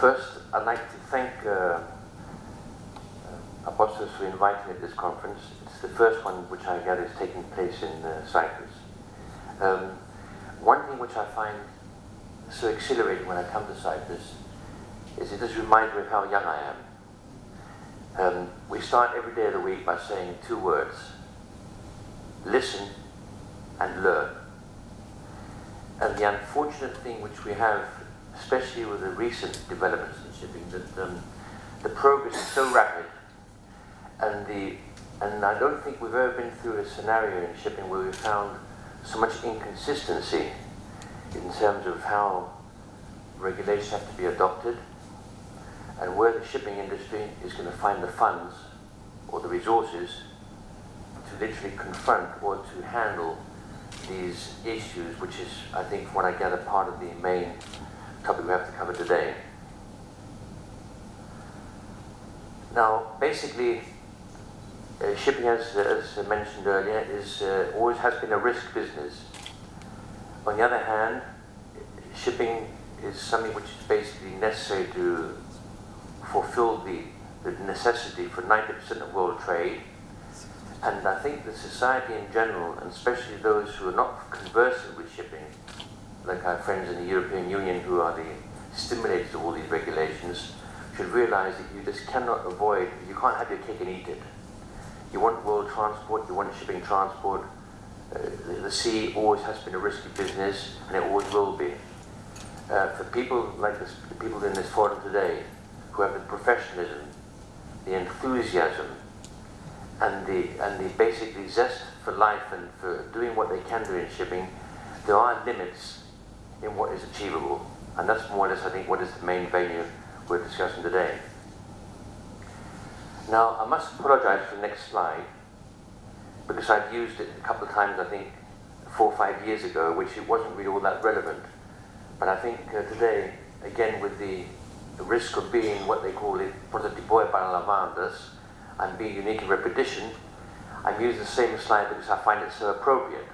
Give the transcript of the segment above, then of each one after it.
First, I'd like to thank Apostles for inviting me to this conference. It's the first one which I gather is taking place in Cyprus. One thing which I find so exhilarating when I come to Cyprus is it does remind me of how young I am. We start every day of the week by saying two words: listen and learn. And the unfortunate thing which we have, especially with the recent developments in shipping, that the progress is so rapid, and I don't think we've ever been through a scenario in shipping where we've found so much inconsistency in terms of how regulations have to be adopted and where the shipping industry is going to find the funds or the resources to literally confront or to handle these issues, which is, I think, from what I gather, part of the main topic we have to cover today. Now, basically, shipping, as mentioned earlier, is always has been a risk business. On the other hand, shipping is something which is basically necessary to fulfill the necessity for 90% of world trade. And I think the society in general, and especially those who are not conversant with shipping, like our friends in the European Union who are the stimulators of all these regulations, should realize that you just cannot avoid, you can't have your cake and eat it. You want world transport, you want shipping transport. The sea always has been a risky business, and it always will be. For people like this, the people in this forum today, who have the professionalism, the enthusiasm, and the basically zest for life and for doing what they can do in shipping, there are limits in what is achievable. And that's more or less, I think, what is the main venue we're discussing today. Now, I must apologize for the next slide, because I've used it a couple of times, I think, 4 or 5 years ago, which it wasn't really all that relevant. But I think today, again, with the risk of being what they call it, prototypo paralamandas, and being unique in repetition, I'm using the same slide because I find it so appropriate.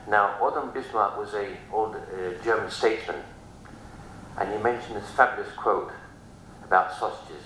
Now, Otto Bismarck was an old German statesman, and he mentioned this fabulous quote about sausages.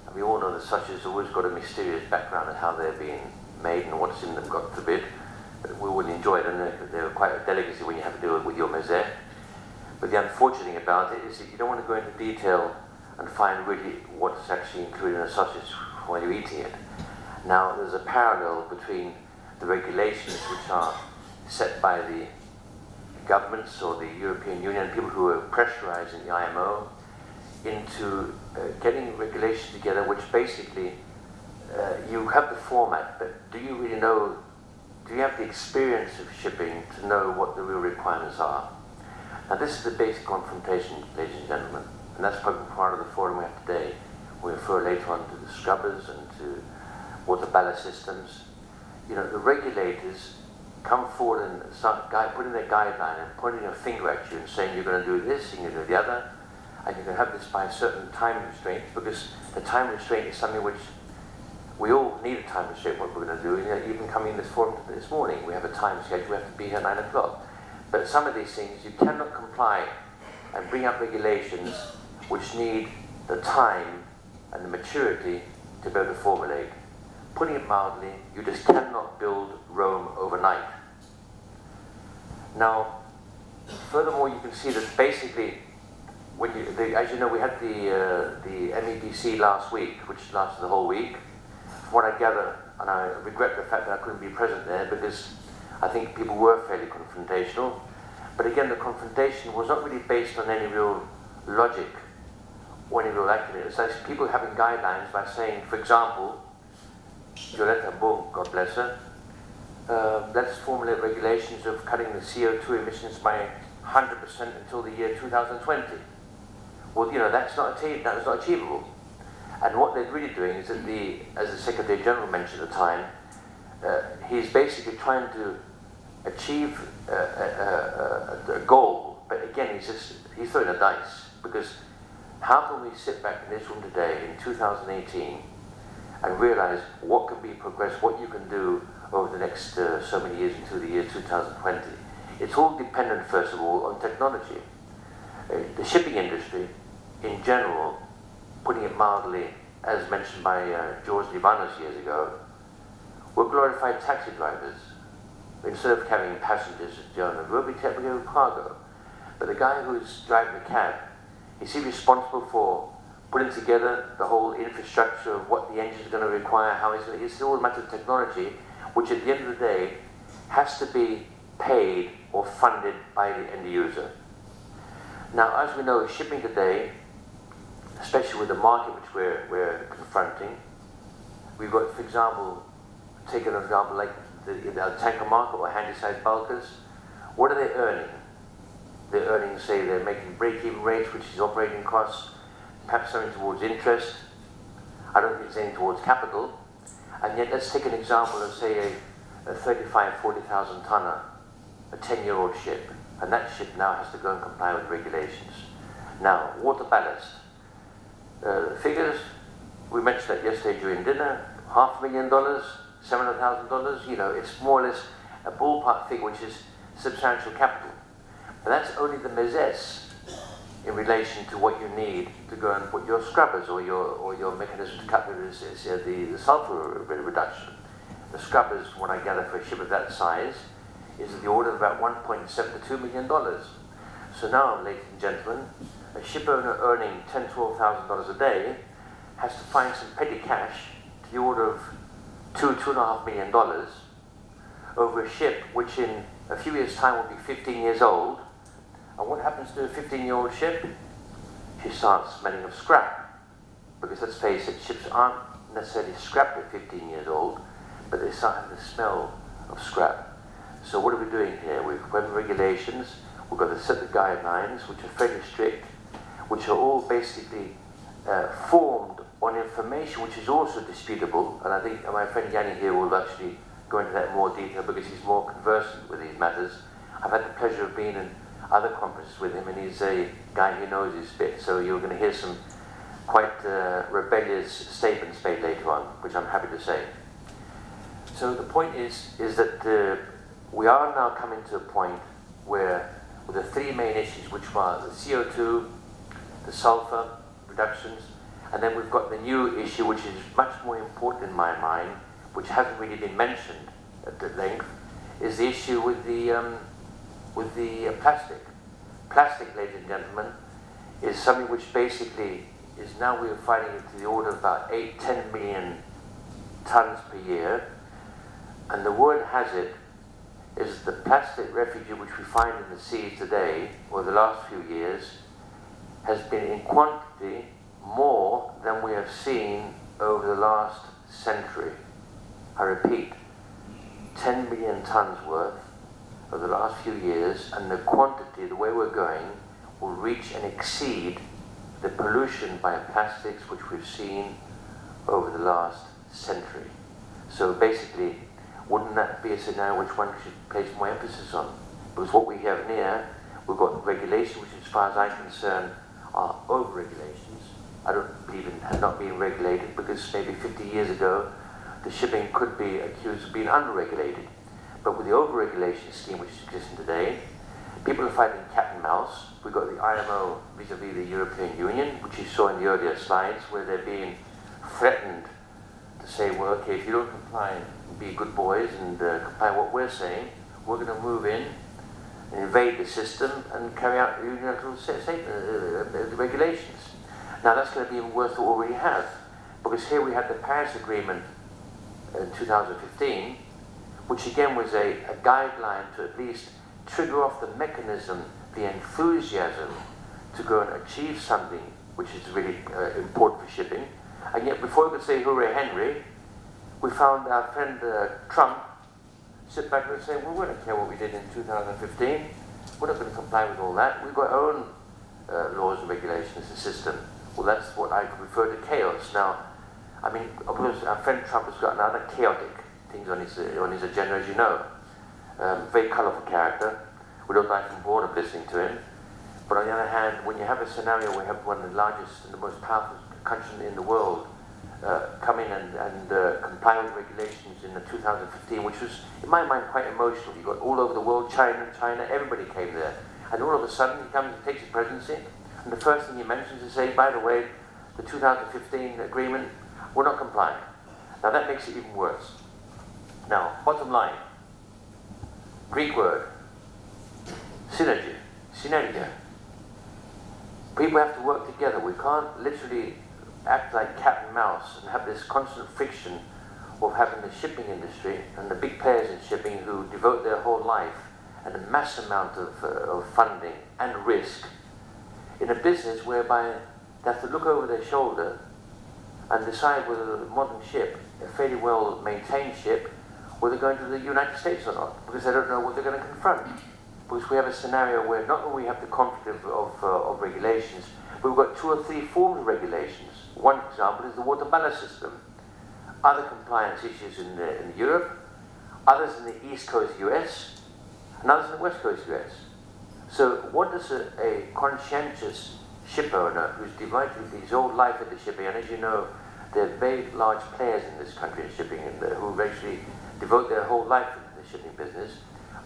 And we all know that sausages have always got a mysterious background of how they're being made and what's in them, God forbid. But we will enjoy them. They're quite a delicacy when you have to do it with your mezze. But the unfortunate thing about it is that you don't want to go into detail and find really what's actually included in a sausage while you're eating it. Now, there's a parallel between the regulations which are set by the governments or the European Union, people who are pressurizing the IMO, into getting regulations together which basically, you have the format, but do you really know, do you have the experience of shipping to know what the real requirements are? Now, this is the basic confrontation, ladies and gentlemen, and that's probably part of the forum we have today. We refer later on to the scrubbers and to water ballast systems. You know, the regulators come forward and start putting their guideline and pointing a finger at you and saying you're going to do this and you're going to do the other, and you're going to have this by certain time restraints, because the time restraint is something which we all need a time restraint what we're going to do. You know, even coming in this forum this morning, we have a time schedule, we have to be here at 9 o'clock. But some of these things you cannot comply and bring up regulations which need the time and the maturity to be able to formulate. Putting it mildly, you just cannot build Rome overnight. Now, furthermore, you can see that basically, when as you know, we had the MEPC last week, which lasted the whole week. From what I gather, and I regret the fact that I couldn't be present there, because I think people were fairly confrontational. But again, the confrontation was not really based on any real logic or any real acumen. It's like people having guidelines by saying, for example, Violetta Boom, God bless her, let's formulate regulations of cutting the CO2 emissions by 100% until the year 2020. Well, you know, that was not achievable. And what they're really doing is that as the Secretary General mentioned at the time, he's basically trying to achieve a goal, but again, he's throwing a dice, because how can we sit back in this room today in 2018 and realize what can be progressed, what you can do over the next so many years until the year 2020? It's all dependent, first of all, on technology. The shipping industry in general, putting it mildly, as mentioned by George Libanos years ago, were glorified taxi drivers. Instead of carrying passengers on the road, we carry cargo. But the guy who's driving the cab, is he responsible for putting together the whole infrastructure of what the engine is going to require, how it's all a matter of technology, which at the end of the day has to be paid or funded by the end user. Now, as we know, shipping today, especially with the market which we're confronting, we've got, for example, take an example like the tanker market or handy-sized bulkers. What are they earning? They're earning, say, they're making break-even rates, which is operating costs, perhaps something towards interest. I don't think it's anything towards capital. And yet, let's take an example of, say, a 35,000, 40,000 tonner, a 10-year-old ship. And that ship now has to go and comply with regulations. Now, water ballast. Figures, we mentioned that yesterday during dinner, $500,000, $700,000, you know, it's more or less a ballpark figure, which is substantial capital. But that's only the mezzes in relation to what you need to go and put your scrubbers or your mechanism to cut the sulphur reduction. The scrubbers, what I gather for a ship of that size, is in the order of about $1.7 to $2 million. So now, ladies and gentlemen, a ship owner earning $10,000 to $12,000 a day has to find some petty cash to the order of $2.5 million over a ship which in a few years' time will be 15 years old. And what happens to a 15-year-old ship? She starts smelling of scrap. Because let's face it, ships aren't necessarily scrapped at 15 years old, but they start having the smell of scrap. So what are we doing here? We've got regulations, we've got to set the guidelines, which are fairly strict, which are all basically formed on information which is also disputable, and I think my friend Yanni here will actually go into that in more detail because he's more conversant with these matters. I've had the pleasure of being in other conferences with him, and he's a guy who knows his bit, so you're going to hear some quite rebellious statements made later on, which I'm happy to say. So the point is that we are now coming to a point where, with the three main issues, which are the CO2, the sulphur reductions, and then we've got the new issue, which is much more important in my mind, which hasn't really been mentioned at length, is the issue with the plastic. Plastic, ladies and gentlemen, is something which basically is now we're finding it to the order of about 8-10 million tons per year, and the word has it is the plastic residue which we find in the seas today, or the last few years, has been in quantity more than we have seen over the last century. I repeat, 10 million tons worth over the last few years, and the quantity, the way we're going, will reach and exceed the pollution by plastics which we've seen over the last century. So basically, wouldn't that be a scenario which one should place more emphasis on? Because what we have near, we've got regulation, which as far as I'm concerned, are over-regulations. I don't believe in not being regulated, because maybe 50 years ago, the shipping could be accused of being under-regulated. But with the over-regulation scheme which is existing today, people are fighting cat and mouse. We've got the IMO vis-a-vis the European Union, which you saw in the earlier slides, where they're being threatened to say, well, okay, if you don't comply and be good boys and comply what we're saying, we're going to move in and invade the system and carry out the unilateral regulations. Now that's going to be even worse than what we have, because here we had the Paris Agreement in 2015, which again was a guideline to at least trigger off the mechanism, the enthusiasm to go and achieve something which is really important for shipping. And yet before we could say hooray Henry, we found our friend Trump sit back and say, well, we don't care what we did in 2015. We're not going to comply with all that. We've got our own laws and regulations and system. Well, that's what I could refer to chaos. Now, I mean, of course, our friend Trump has got another chaotic things on his agenda, as you know. Very colourful character. We don't like from bored of listening to him. But on the other hand, when you have a scenario where you have one of the largest and the most powerful countries in the world come in and comply with regulations in 2015, which was, in my mind, quite emotional. You got all over the world, China, everybody came there. And all of a sudden, he comes and takes his presidency. And and the first thing he mentions is say, by the way, the 2015 agreement, we're not compliant. Now that makes it even worse. Now, bottom line, Greek word, synergy, synergia. People have to work together. We can't literally act like cat and mouse and have this constant friction of having the shipping industry and the big players in shipping who devote their whole life and a mass amount of funding and risk in a business whereby they have to look over their shoulder and decide whether a modern ship, a fairly well maintained ship, whether they're going to the United States or not, because they don't know what they're going to confront. Because we have a scenario where not only we have the conflict of regulations, but we've got 2 or 3 forms of regulations. One example is the water ballast system. Other compliance issues in Europe, others in the East Coast US, and others in the West Coast US. So what does a conscientious ship owner who's devoted his whole life into shipping, and as you know, there are very large players in this country in shipping who actually devote their whole life to the shipping business,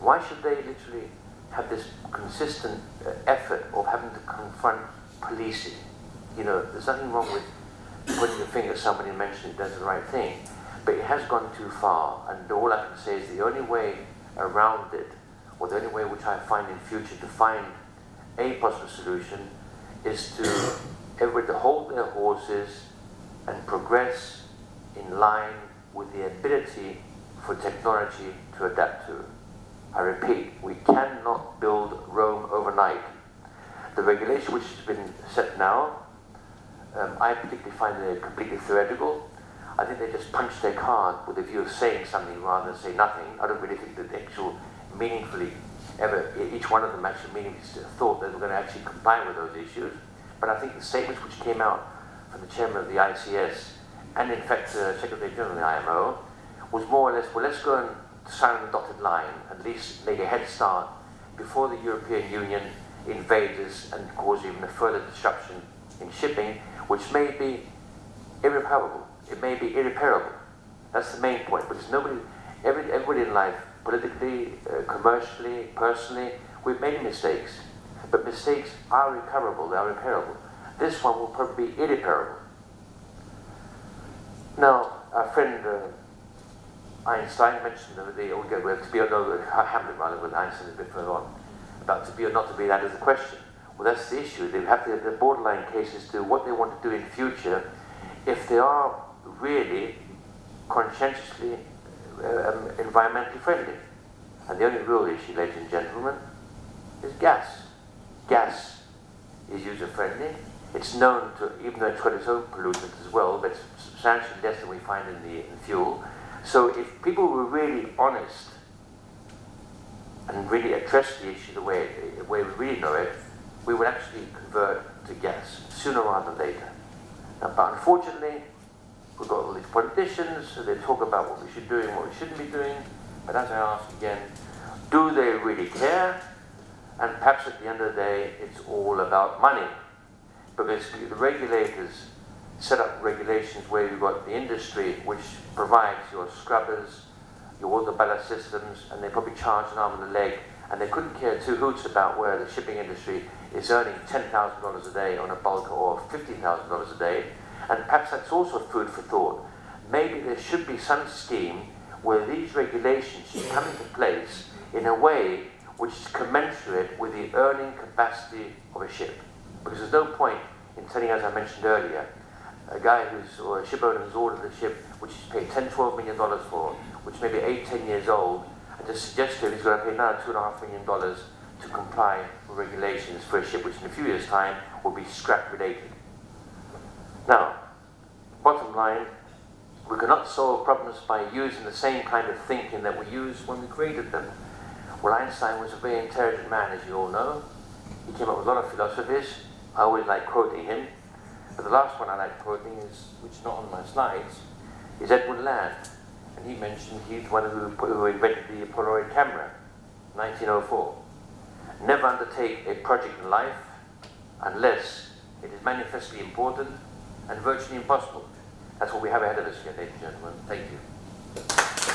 why should they literally have this consistent effort of having to confront policing? You know, there's nothing wrong with putting your finger at somebody and mentioning it does the right thing, but it has gone too far, and all I can say is the only way around it, or the only way which I find in future to find a possible solution, is to everybody to hold their horses and progress in line with the ability for technology to adapt to. I repeat, we cannot build Rome overnight. The regulation which has been set now, I particularly find it completely theoretical. I think they just punch their card with the view of saying something rather than say nothing. I don't really think that they actually meaningfully ever, each one of them actually meaningfully thought that they were going to actually comply with those issues. But I think the statements which came out from the chairman of the ICS, and in fact Secretary General of the IMO, was more or less, well, let's go and sign on the dotted line, at least make a head start before the European Union invades us and cause even a further disruption in shipping, which may be irreparable. It may be irreparable. That's the main point, because everybody in life, politically, commercially, personally, we've made mistakes. But mistakes are recoverable, they are repairable. This one will probably be irreparable. Now, our friend Einstein mentioned Hamlet rather with Einstein a bit further on, about to be or not to be, that is the question. Well, that's the issue. They have the borderline cases to what they want to do in future if they are really conscientiously environmentally friendly. And the only real issue, ladies and gentlemen, is gas. Gas is user-friendly. It's known to, even though it's got its own pollutants as well, but it's substantially less than we find in the fuel. So if people were really honest and really address the issue the way we really know it, we would actually convert to gas sooner rather than later. Now, but unfortunately, we've got all these politicians, so they talk about what we should do and what we shouldn't be doing, but as I ask again, do they really care? And perhaps at the end of the day, it's all about money. Because the regulators set up regulations where you've got the industry which provides your scrubbers, your water ballast systems, and they probably charge an arm and a leg, and they couldn't care 2 hoots about where the shipping industry is earning $10,000 a day on a bulker or $15,000 a day. And perhaps that's also food for thought. Maybe there should be some scheme where these regulations should come into place in a way which is commensurate with the earning capacity of a ship. Because there's no point in telling, as I mentioned earlier, a guy or a ship owner who's ordered a ship which he's paid $10–12 million for, which may be 8–10 years old, and just suggest to him he's going to pay another $2.5 million to comply with regulations for a ship which in a few years' time will be scrap related. Now, bottom line, we cannot solve problems by using the same kind of thinking that we used when we created them. Well, Einstein was a very intelligent man, as you all know. He came up with a lot of philosophies. I always like quoting him. But the last one I like quoting is, which is not on my slides, is Edwin Land. And he mentioned he's the one who invented the Polaroid camera, 1904. Never undertake a project in life unless it is manifestly important and virtually impossible. That's what we have ahead of us here, ladies and gentlemen. Thank you.